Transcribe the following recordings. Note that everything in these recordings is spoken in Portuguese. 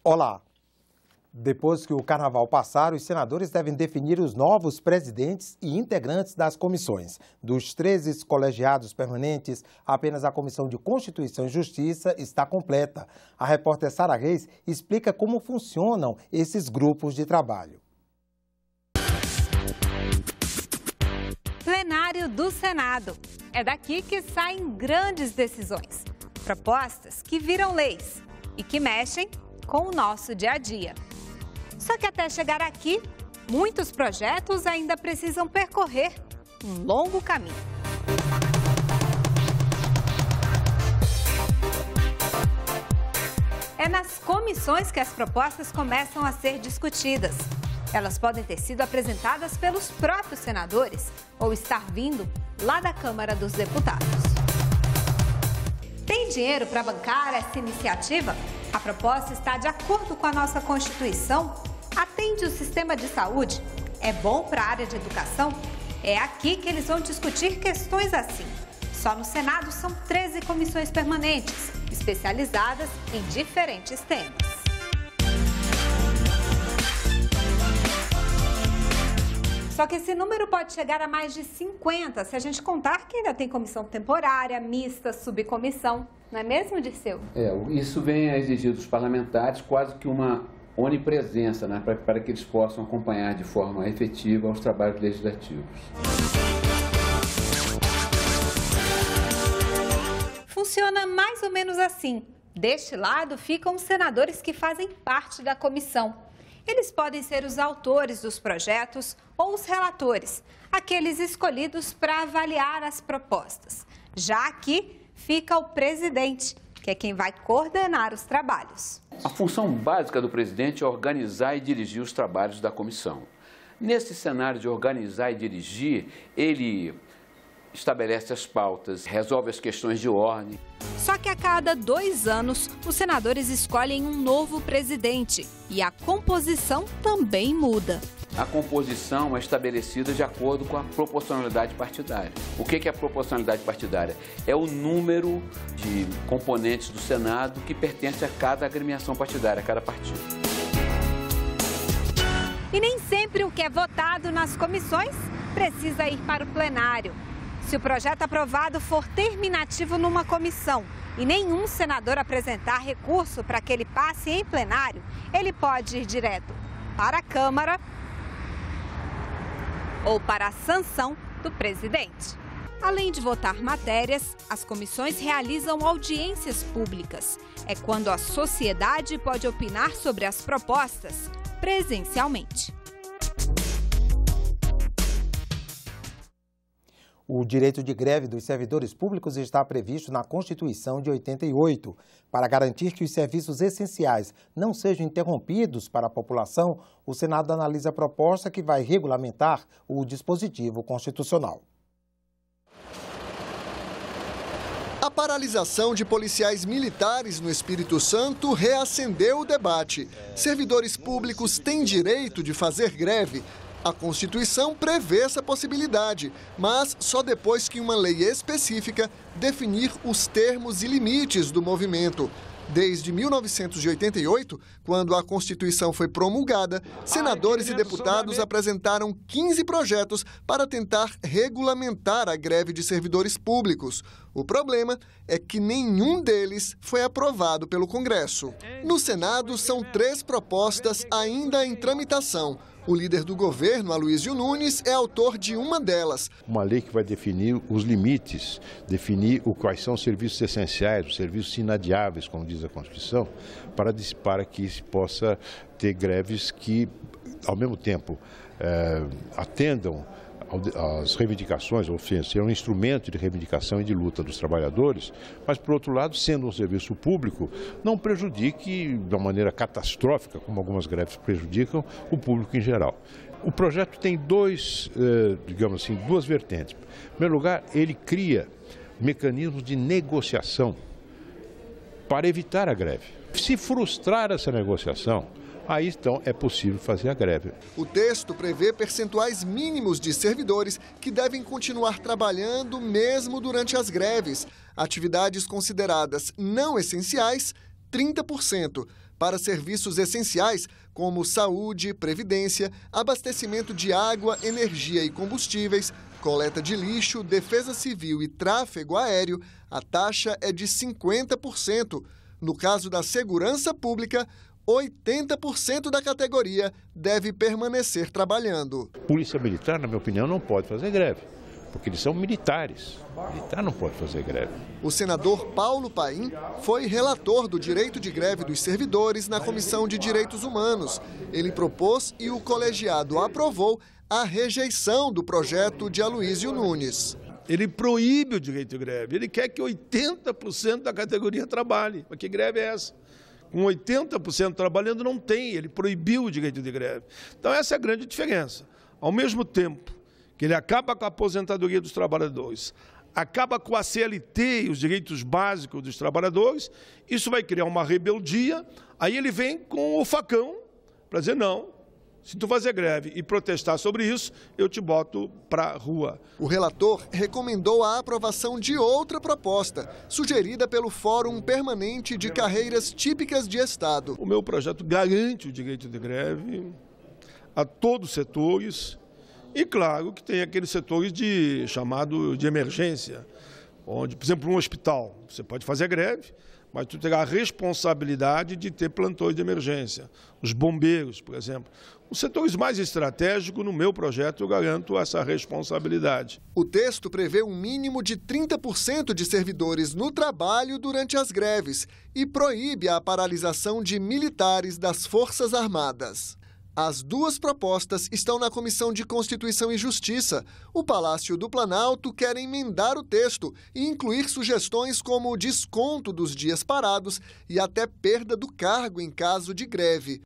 Olá! Depois que o carnaval passar, os senadores devem definir os novos presidentes e integrantes das comissões. Dos 13 colegiados permanentes, apenas a Comissão de Constituição e Justiça está completa. A repórter Sara Reis explica como funcionam esses grupos de trabalho. Plenário do Senado. É daqui que saem grandes decisões, propostas que viram leis e que mexem com o nosso dia a dia. Só que até chegar aqui, muitos projetos ainda precisam percorrer um longo caminho. É nas comissões que as propostas começam a ser discutidas. Elas podem ter sido apresentadas pelos próprios senadores ou estar vindo lá da Câmara dos Deputados. Tem dinheiro para bancar essa iniciativa? A proposta está de acordo com a nossa Constituição? Atende o sistema de saúde? É bom para a área de educação? É aqui que eles vão discutir questões assim. Só no Senado são 13 comissões permanentes, especializadas em diferentes temas. Só que esse número pode chegar a mais de 50, se a gente contar que ainda tem comissão temporária, mista, subcomissão. Não é mesmo, Dirceu? Isso vem a exigir dos parlamentares quase que uma onipresença, né, para que eles possam acompanhar de forma efetiva os trabalhos legislativos. Funciona mais ou menos assim. Deste lado ficam os senadores que fazem parte da comissão. Eles podem ser os autores dos projetos ou os relatores, aqueles escolhidos para avaliar as propostas. Já aqui fica o presidente, que é quem vai coordenar os trabalhos. A função básica do presidente é organizar e dirigir os trabalhos da comissão. Nesse cenário de organizar e dirigir, ele estabelece as pautas, resolve as questões de ordem. Só que a cada 2 anos, os senadores escolhem um novo presidente e a composição também muda. A composição é estabelecida de acordo com a proporcionalidade partidária. O que é a proporcionalidade partidária? É o número de componentes do Senado que pertence a cada agremiação partidária, a cada partido. E nem sempre o que é votado nas comissões precisa ir para o plenário. Se o projeto aprovado for terminativo numa comissão e nenhum senador apresentar recurso para que ele passe em plenário, ele pode ir direto para a Câmara ou para a sanção do presidente. Além de votar matérias, as comissões realizam audiências públicas. É quando a sociedade pode opinar sobre as propostas presencialmente. O direito de greve dos servidores públicos está previsto na Constituição de 88. Para garantir que os serviços essenciais não sejam interrompidos para a população, o Senado analisa a proposta que vai regulamentar o dispositivo constitucional. A paralisação de policiais militares no Espírito Santo reacendeu o debate. Servidores públicos têm direito de fazer greve. A Constituição prevê essa possibilidade, mas só depois que uma lei específica definir os termos e limites do movimento. Desde 1988, quando a Constituição foi promulgada, senadores e deputados apresentaram 15 projetos para tentar regulamentar a greve de servidores públicos. O problema é que nenhum deles foi aprovado pelo Congresso. No Senado, são 3 propostas ainda em tramitação. O líder do governo, Aloysio Nunes, é autor de uma delas. Uma lei que vai definir os limites, definir quais são os serviços essenciais, os serviços inadiáveis, como diz a Constituição, para que se possa ter greves que, ao mesmo tempo, atendam às reivindicações, ou seja, ser um instrumento de reivindicação e de luta dos trabalhadores, mas, por outro lado, sendo um serviço público, não prejudique de uma maneira catastrófica, como algumas greves prejudicam, o público em geral. O projeto tem duas vertentes. Em primeiro lugar, ele cria mecanismos de negociação para evitar a greve. Se frustrar essa negociação, aí então é possível fazer a greve. O texto prevê percentuais mínimos de servidores que devem continuar trabalhando mesmo durante as greves. Atividades consideradas não essenciais, 30%. para serviços essenciais como saúde, previdência, abastecimento de água, energia e combustíveis, coleta de lixo, defesa civil e tráfego aéreo, a taxa é de 50%. No caso da segurança pública, 80% da categoria deve permanecer trabalhando. Polícia Militar, na minha opinião, não pode fazer greve, porque eles são militares. Militar não pode fazer greve. O senador Paulo Paim foi relator do direito de greve dos servidores na Comissão de Direitos Humanos. Ele propôs e o colegiado aprovou a rejeição do projeto de Aloísio Nunes. Ele proíbe o direito de greve, ele quer que 80% da categoria trabalhe. Mas que greve é essa? Com 80% trabalhando não tem, ele proibiu o direito de greve. Então essa é a grande diferença. Ao mesmo tempo que ele acaba com a aposentadoria dos trabalhadores, acaba com a CLT e os direitos básicos dos trabalhadores, isso vai criar uma rebeldia, aí ele vem com o facão para dizer não. Se tu fazer greve e protestar sobre isso, eu te boto para a rua. O relator recomendou a aprovação de outra proposta, sugerida pelo Fórum Permanente de Carreiras Típicas de Estado. O meu projeto garante o direito de greve a todos os setores e, claro, que tem aqueles setores chamado de emergência, onde, por exemplo, um hospital, você pode fazer greve, mas tu terá a responsabilidade de ter plantões de emergência. Os bombeiros, por exemplo. Os setores mais estratégicos, no meu projeto, eu garanto essa responsabilidade. O texto prevê um mínimo de 30% de servidores no trabalho durante as greves e proíbe a paralisação de militares das Forças Armadas. As duas propostas estão na Comissão de Constituição e Justiça. O Palácio do Planalto quer emendar o texto e incluir sugestões como o desconto dos dias parados e até perda do cargo em caso de greve.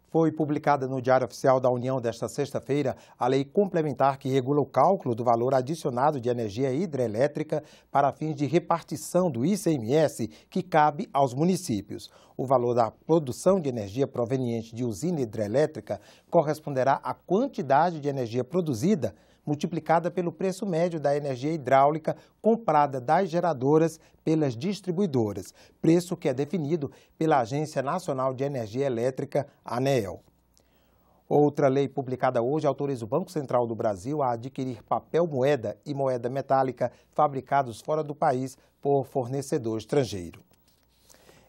Foi publicada no Diário Oficial da União desta sexta-feira a lei complementar que regula o cálculo do valor adicionado de energia hidrelétrica para fins de repartição do ICMS que cabe aos municípios. O valor da produção de energia proveniente de usina hidrelétrica corresponderá à quantidade de energia produzida multiplicada pelo preço médio da energia hidráulica comprada das geradoras pelas distribuidoras, preço que é definido pela Agência Nacional de Energia Elétrica, ANEEL. Outra lei publicada hoje autoriza o Banco Central do Brasil a adquirir papel moeda e moeda metálica fabricados fora do país por fornecedor estrangeiro.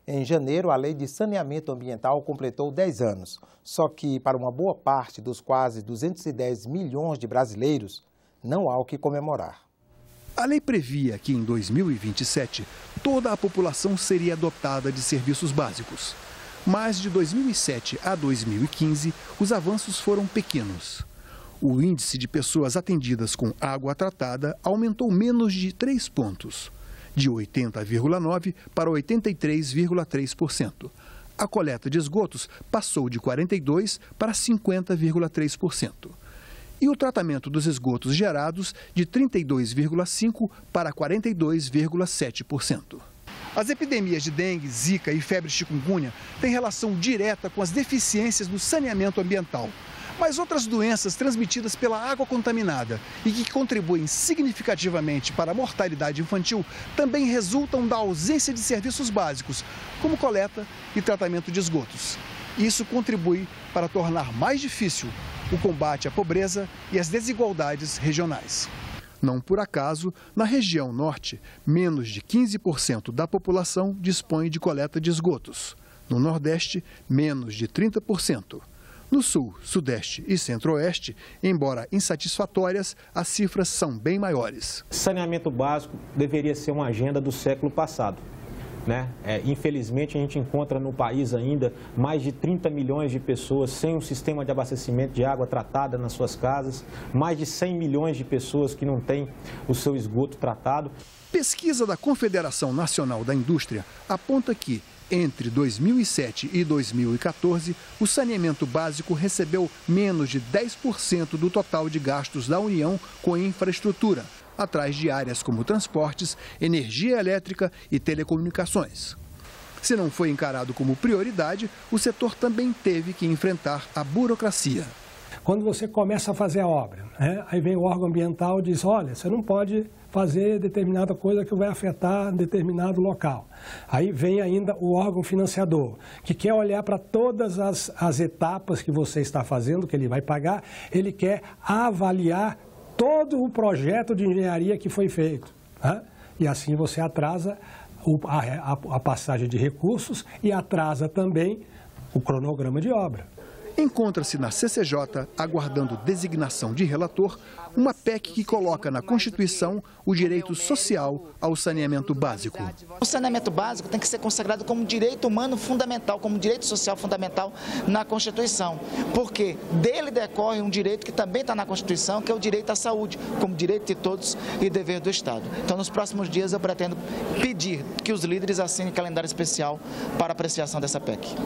Em janeiro, a Lei de Saneamento Ambiental completou 10 anos. Só que, para uma boa parte dos quase 210 milhões de brasileiros, não há o que comemorar. A lei previa que, em 2027, toda a população seria dotada de serviços básicos. Mas, de 2007 a 2015, os avanços foram pequenos. O índice de pessoas atendidas com água tratada aumentou menos de 3 pontos. De 80,9% para 83,3%. A coleta de esgotos passou de 42% para 50,3%. E o tratamento dos esgotos gerados de 32,5% para 42,7%. As epidemias de dengue, zika e febre chikungunya têm relação direta com as deficiências no saneamento ambiental. Mas outras doenças transmitidas pela água contaminada e que contribuem significativamente para a mortalidade infantil também resultam da ausência de serviços básicos, como coleta e tratamento de esgotos. Isso contribui para tornar mais difícil o combate à pobreza e às desigualdades regionais. Não por acaso, na região norte, menos de 15% da população dispõe de coleta de esgotos. No Nordeste, menos de 30%. No Sul, Sudeste e Centro-Oeste, embora insatisfatórias, as cifras são bem maiores. Saneamento básico deveria ser uma agenda do século passado. Infelizmente, a gente encontra no país ainda mais de 30 milhões de pessoas sem um sistema de abastecimento de água tratada nas suas casas, mais de 100 milhões de pessoas que não têm o seu esgoto tratado. Pesquisa da Confederação Nacional da Indústria aponta que, entre 2007 e 2014, o saneamento básico recebeu menos de 10% do total de gastos da União com infraestrutura, atrás de áreas como transportes, energia elétrica e telecomunicações. Se não foi encarado como prioridade, o setor também teve que enfrentar a burocracia. Quando você começa a fazer a obra, né? Aí vem o órgão ambiental e diz, olha, você não pode fazer determinada coisa que vai afetar determinado local. Aí vem ainda o órgão financiador, que quer olhar para todas as etapas que você está fazendo, que ele vai pagar, ele quer avaliar todo o projeto de engenharia que foi feito, né? E assim você atrasa a passagem de recursos e atrasa também o cronograma de obra. Encontra-se na CCJ, aguardando designação de relator, uma PEC que coloca na Constituição o direito social ao saneamento básico. O saneamento básico tem que ser consagrado como direito humano fundamental, como direito social fundamental na Constituição, porque dele decorre um direito que também está na Constituição, que é o direito à saúde, como direito de todos e dever do Estado. Então, nos próximos dias, eu pretendo pedir que os líderes assinem calendário especial para apreciação dessa PEC.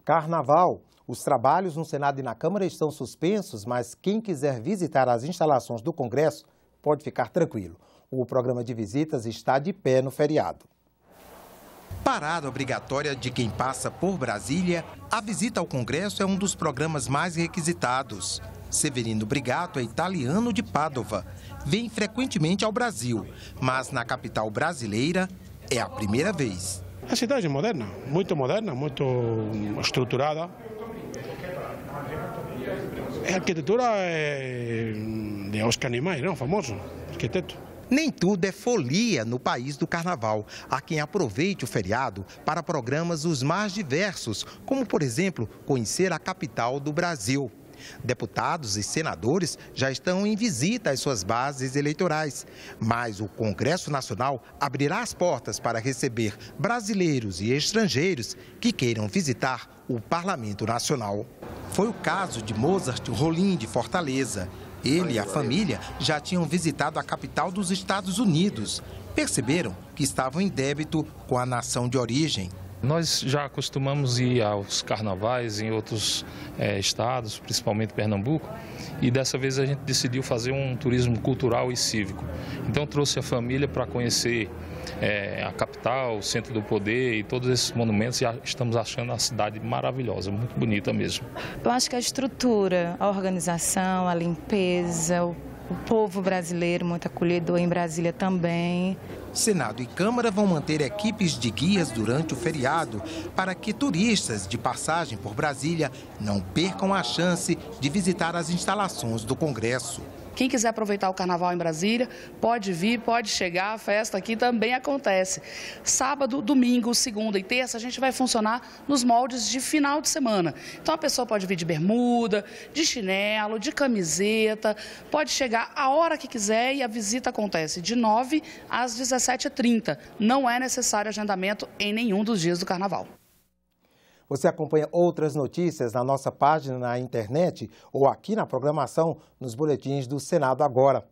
Carnaval. Os trabalhos no Senado e na Câmara estão suspensos, mas quem quiser visitar as instalações do Congresso pode ficar tranquilo. O programa de visitas está de pé no feriado. Parada obrigatória de quem passa por Brasília, a visita ao Congresso é um dos programas mais requisitados. Severino Brigato é italiano de Pádua. Vem frequentemente ao Brasil, mas na capital brasileira é a primeira vez. A cidade é moderna, muito estruturada. A arquitetura é de Oscar Niemeyer, não? Famoso arquiteto. Nem tudo é folia no país do carnaval. Há quem aproveite o feriado para programas os mais diversos, como, por exemplo, conhecer a capital do Brasil. Deputados e senadores já estão em visita às suas bases eleitorais, mas o Congresso Nacional abrirá as portas para receber brasileiros e estrangeiros que queiram visitar o Parlamento Nacional. Foi o caso de Mozart Rolim, de Fortaleza. Ele e a família já tinham visitado a capital dos Estados Unidos. Perceberam que estavam em débito com a nação de origem. Nós já costumamos ir aos carnavais em outros estados, principalmente Pernambuco, e dessa vez a gente decidiu fazer um turismo cultural e cívico. Então trouxe a família para conhecer a capital, o centro do poder e todos esses monumentos, e estamos achando a cidade maravilhosa, muito bonita mesmo. Eu acho que a estrutura, a organização, a limpeza, o povo brasileiro muito acolhido em Brasília também. Senado e Câmara vão manter equipes de guias durante o feriado para que turistas de passagem por Brasília não percam a chance de visitar as instalações do Congresso. Quem quiser aproveitar o carnaval em Brasília, pode vir, pode chegar, a festa aqui também acontece. Sábado, domingo, segunda e terça, a gente vai funcionar nos moldes de final de semana. Então a pessoa pode vir de bermuda, de chinelo, de camiseta, pode chegar a hora que quiser e a visita acontece de 9 às 17h30. Não é necessário agendamento em nenhum dos dias do carnaval. Você acompanha outras notícias na nossa página na internet ou aqui na programação nos boletins do Senado Agora.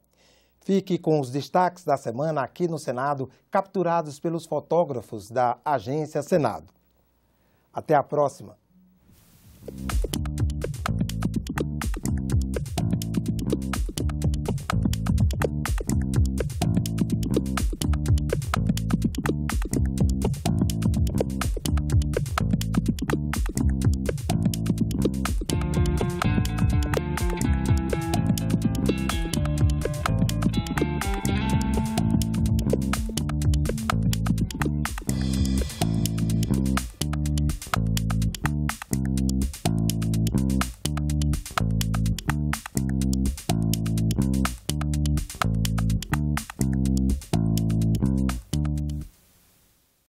Fique com os destaques da semana aqui no Senado, capturados pelos fotógrafos da Agência Senado. Até a próxima.